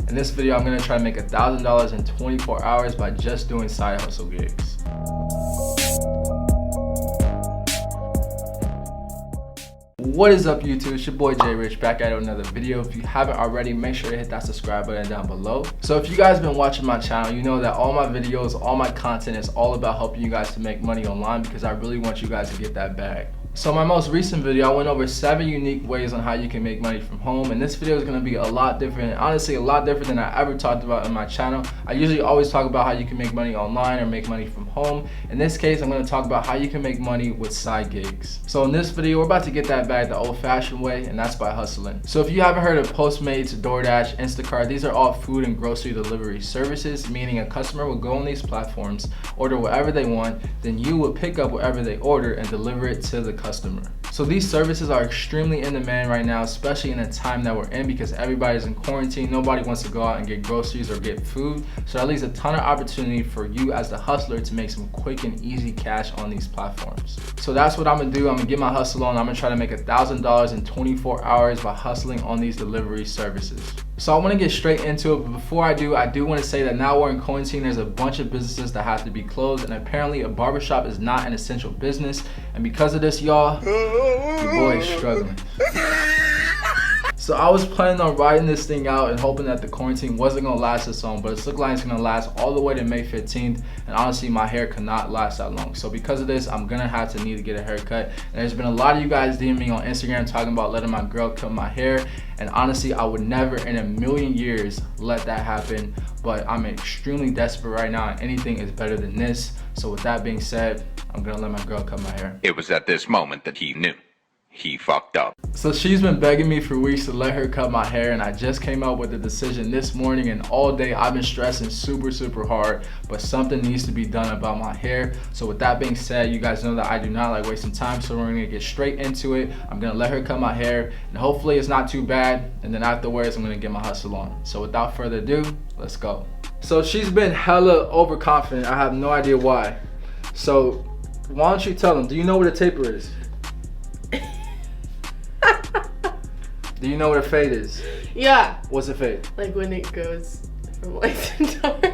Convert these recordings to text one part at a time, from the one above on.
In this video, I'm gonna try to make $1,000 in 24 hours by just doing side hustle gigs. What is up, YouTube? It's your boy Jay Rich back at another video. If you haven't already, make sure to hit that subscribe button down below. So if you guys have been watching my channel, you know that all my videos, all my content is all about helping you guys to make money online because I really want you guys to get that bag. So my most recent video, I went over 7 unique ways on how you can make money from home, and this video is going to be a lot different, honestly a lot different than I ever talked about in my channel. I usually always talk about how you can make money online or make money from home. In this case, I'm going to talk about how you can make money with side gigs. So in this video, we're about to get that bag the old-fashioned way, and that's by hustling. So if you haven't heard of Postmates, DoorDash, Instacart, these are all food and grocery delivery services, meaning a customer will go on these platforms, order whatever they want, then you will pick up whatever they order and deliver it to the customer. So these services are extremely in demand right now, especially in the time that we're in because everybody's in quarantine. Nobody wants to go out and get groceries or get food. So that leaves a ton of opportunity for you as the hustler to make some quick and easy cash on these platforms. So that's what I'm gonna do. I'm gonna get my hustle on. I'm gonna try to make $1,000 in 24 hours by hustling on these delivery services. So I want to get straight into it, but before I do want to say that now we're in quarantine, there's a bunch of businesses that have to be closed, and apparently a barbershop is not an essential business, and because of this, y'all, your boy is struggling. So I was planning on riding this thing out and hoping that the quarantine wasn't going to last this long, but it's looking like it's going to last all the way to May 15th, and honestly my hair cannot last that long. So because of this, I'm going to need to get a haircut, and there's been a lot of you guys DMing me on Instagram talking about letting my girl cut my hair, and honestly I would never in a million years let that happen, but I'm extremely desperate right now and anything is better than this. So with that being said, I'm going to let my girl cut my hair. It was at this moment that he knew. He fucked up. So she's been begging me for weeks to let her cut my hair, and I just came up with the decision this morning, and all day I've been stressing super hard, but something needs to be done about my hair. So with that being said, you guys know that I do not like wasting time, so we're gonna get straight into it. I'm gonna let her cut my hair, and hopefully it's not too bad, and then afterwards I'm gonna get my hustle on. So without further ado, let's go. So she's been hella overconfident. I have no idea why. So why don't you tell them, do you know what a taper is? Do you know what a fade is? Yeah. What's a fade? Like when it goes from light to dark.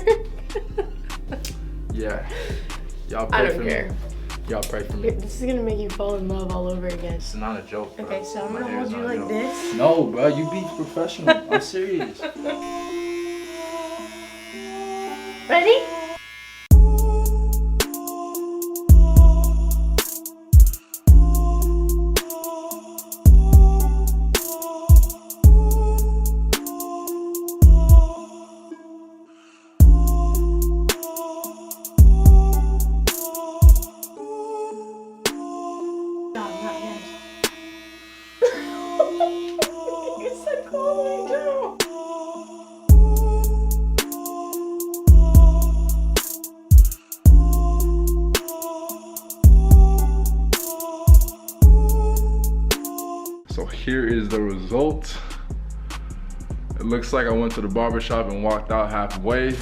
Yeah. Y'all pray for me. I don't care. Y'all pray for me. This is gonna make you fall in love all over again. It's not a joke, bro. Okay, so I'm My gonna hair is hold you not a like joke. this. No, bro, you be professional. I'm serious. Ready? So here is the result. It looks like I went to the barbershop and walked out halfway,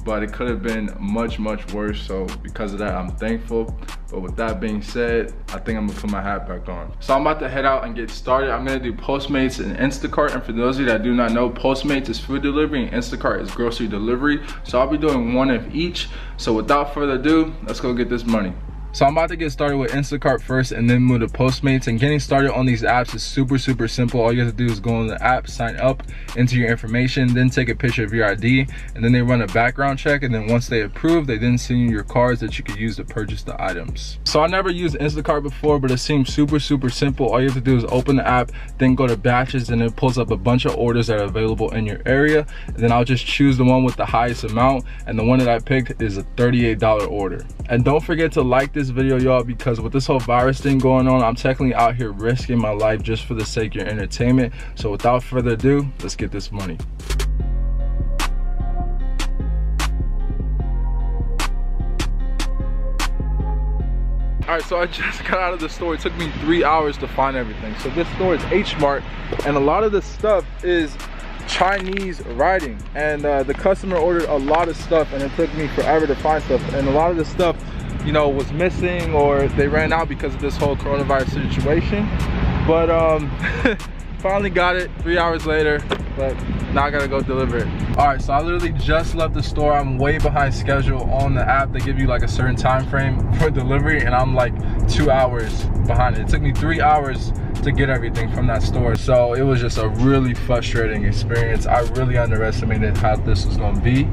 but it could have been much worse. So because of that, I'm thankful. But with that being said, I think I'm gonna put my hat back on. So I'm about to head out and get started. I'm gonna do Postmates and Instacart. And for those of you that do not know, Postmates is food delivery and Instacart is grocery delivery. So I'll be doing one of each. So without further ado, let's go get this money. So I'm about to get started with Instacart first and then move to Postmates. And getting started on these apps is super simple. All you have to do is go on the app, sign up, enter your information, then take a picture of your ID, and then they run a background check. And then once they approve, they then send you your cards that you could use to purchase the items. So I never used Instacart before, but it seems super simple. All you have to do is open the app, then go to batches, and it pulls up a bunch of orders that are available in your area. And then I'll just choose the one with the highest amount, and the one that I picked is a $38 order. And don't forget to like this video, y'all, because with this whole virus thing going on, I'm technically out here risking my life just for the sake of your entertainment. So without further ado, let's get this money. All right, so I just got out of the store. It took me 3 hours to find everything. So this store is H Mart, and a lot of the stuff is Chinese writing, and the customer ordered a lot of stuff and it took me forever to find stuff, and a lot of the stuff, you know, was missing or they ran out because of this whole coronavirus situation. But finally got it 3 hours later, but now I gotta go deliver it. All right, so I literally just left the store. I'm way behind schedule on the app. They give you like a certain time frame for delivery, and I'm like 2 hours behind it. It took me 3 hours to get everything from that store. So it was just a really frustrating experience. I really underestimated how this was gonna be.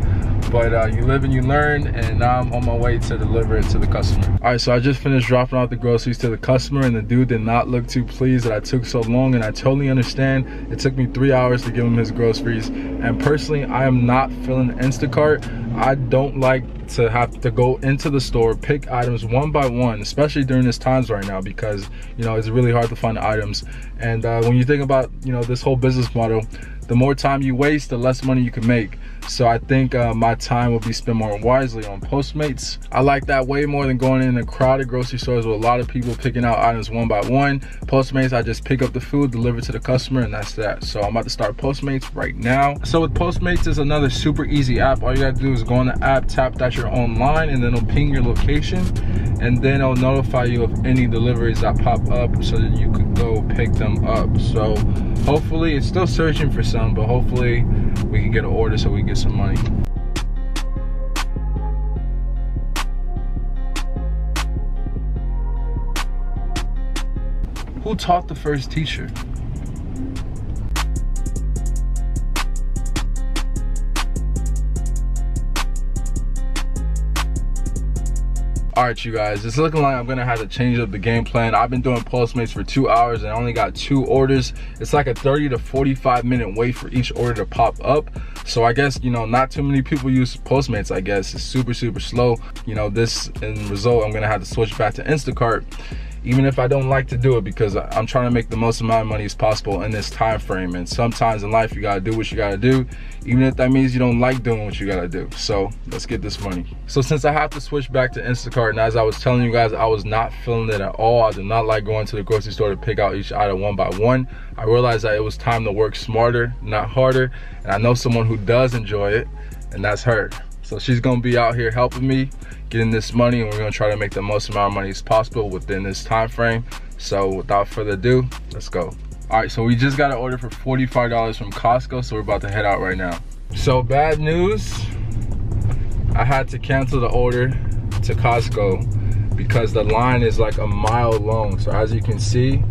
But you live and you learn, and now I'm on my way to deliver it to the customer. All right, so I just finished dropping off the groceries to the customer, and the dude did not look too pleased that I took so long, and I totally understand. It took me 3 hours to give him his groceries, and personally, I am not feeling Instacart. I don't like to have to go into the store, pick items one by one, especially during these times right now, because you know it's really hard to find items. And when you think about this whole business model, the more time you waste, the less money you can make. So I think my time will be spent more wisely on Postmates. I like that way more than going in a crowded grocery stores with a lot of people picking out items one by one. Postmates, I just pick up the food, deliver it to the customer, and that's that. So I'm about to start Postmates right now. So with Postmates, it's another super easy app. All you gotta do is go on the app, tap that you're online, and then it'll ping your location, and then it'll notify you of any deliveries that pop up so that you could go pick them up. So hopefully, it's still searching for some, but hopefully we can get an order so we can get some money. Who taught the first teacher? All right, you guys, it's looking like I'm gonna have to change up the game plan. I've been doing Postmates for 2 hours and I only got 2 orders. It's like a 30 to 45 minute wait for each order to pop up. So I guess, not too many people use Postmates, I guess. It's super slow. This in result, I'm gonna have to switch back to Instacart, even if I don't like to do it, because I'm trying to make the most amount of money as possible in this time frame. And sometimes in life, you gotta do what you gotta do, even if that means you don't like doing what you gotta do. So let's get this money. So since I have to switch back to Instacart, and as I was telling you guys, I was not feeling it at all. I did not like going to the grocery store to pick out each item one by one. I realized that it was time to work smarter, not harder. And I know someone who does enjoy it, and that's her. So she's gonna be out here helping me getting this money, and we're gonna try to make the most amount of money as possible within this time frame. So without further ado, let's go. All right, so we just got an order for $45 from Costco, so we're about to head out right now. So bad news, I had to cancel the order to Costco because the line is like a mile long. So as you can see,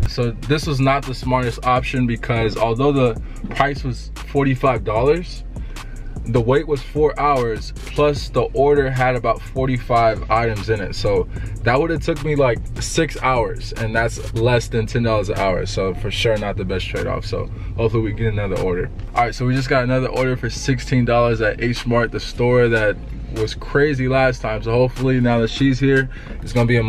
so this was not the smartest option, because although the price was $45, the wait was 4 hours, plus the order had about 45 items in it. So that would have took me like 6 hours, and that's less than $10 an hour. So for sure not the best trade-off. So hopefully we get another order. All right, so we just got another order for $16 at H Mart, the store that was crazy last time. So hopefully now that she's here, it's gonna be a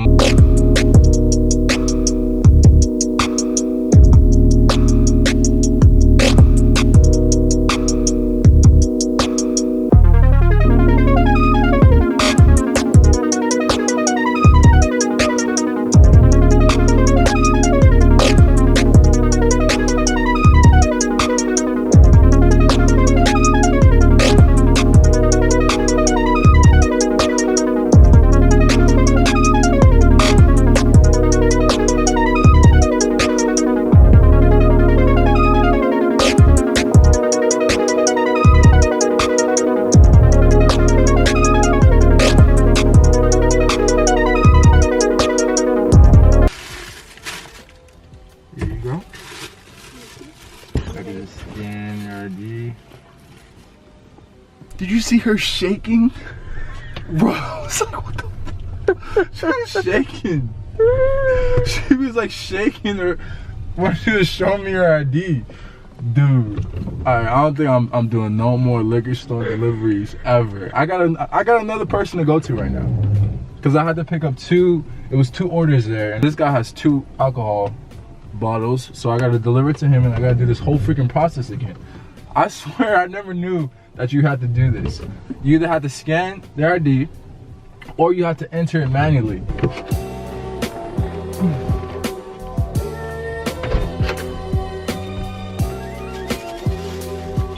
Did you see her shaking? Bro, I was like, what the? She was shaking. She was like shaking her when she was showing me her ID. Dude, I don't think I'm doing no more liquor store deliveries ever. I got another person to go to right now, because I had to pick up two orders there, and this guy has 2 alcohol bottles, so I gotta deliver it to him, and I gotta do this whole freaking process again. I swear I never knew that you had to do this. You either had to scan their ID or you had to enter it manually.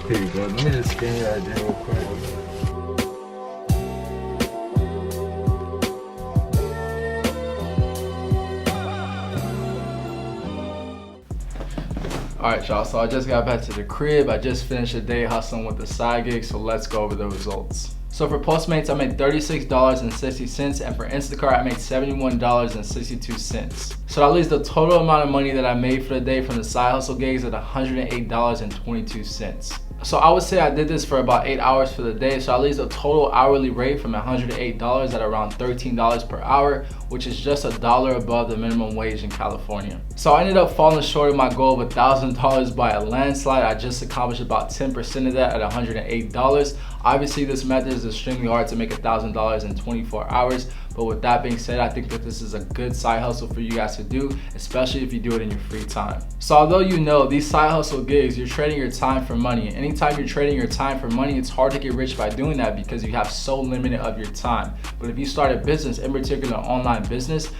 Here you go. Let me just scan your ID real quick. Alright y'all, so I just got back to the crib. I just finished a day hustling with the side gig, so let's go over the results. So for Postmates, I made $36.60, and for Instacart, I made $71.62. So that leaves the total amount of money that I made for the day from the side hustle gigs at $108.22. So I would say I did this for about 8 hours for the day, so that leaves a total hourly rate from $108 at around $13 per hour, which is just $1 above the minimum wage in California. So I ended up falling short of my goal of $1,000 by a landslide. I just accomplished about 10% of that at $108. Obviously, this method is extremely hard to make $1,000 in 24 hours. But with that being said, I think that this is a good side hustle for you guys to do, especially if you do it in your free time. So although you know these side hustle gigs, you're trading your time for money. And anytime you're trading your time for money, it's hard to get rich by doing that because you have so limited of your time. But if you start a business, in particular online businesses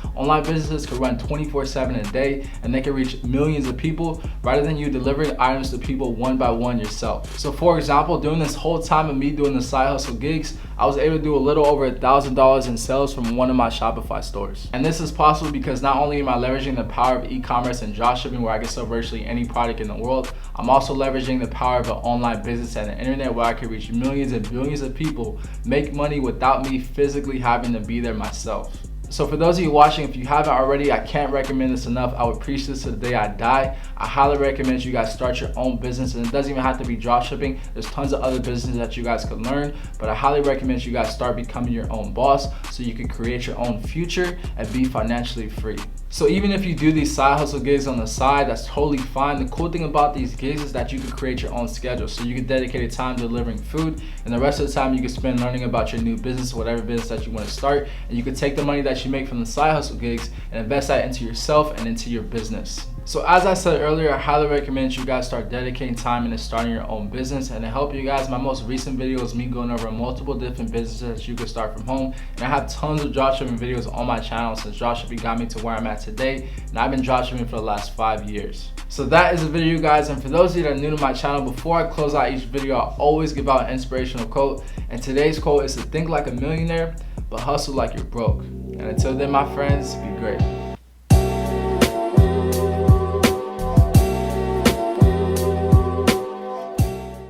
can run 24/7 a day, and they can reach millions of people rather than you delivering items to people one by one yourself. So for example, during this whole time of me doing the side hustle gigs, I was able to do a little over $1,000 in sales from one of my Shopify stores. And this is possible because not only am I leveraging the power of e-commerce and dropshipping, where I can sell virtually any product in the world, I'm also leveraging the power of an online business and the internet, where I can reach millions and billions of people, make money without me physically having to be there myself. So for those of you watching, if you haven't already, I can't recommend this enough. I would preach this to the day I die. I highly recommend you guys start your own business, and it doesn't even have to be dropshipping. There's tons of other businesses that you guys could learn, but I highly recommend you guys start becoming your own boss so you can create your own future and be financially free. So even if you do these side hustle gigs on the side, that's totally fine. The cool thing about these gigs is that you can create your own schedule. So you can dedicate time delivering food, and the rest of the time you can spend learning about your new business, whatever business that you want to start. And you can take the money that you make from the side hustle gigs and invest that into yourself and into your business. So as I said earlier, I highly recommend you guys start dedicating time into starting your own business. And to help you guys, my most recent video is me going over multiple different businesses that you can start from home. And I have tons of dropshipping videos on my channel since dropshipping got me to where I'm at today. And I've been dropshipping for the last 5 years. So that is the video, guys. And for those of you that are new to my channel, before I close out each video, I always give out an inspirational quote. And today's quote is to think like a millionaire, but hustle like you're broke. And until then, my friends, be great.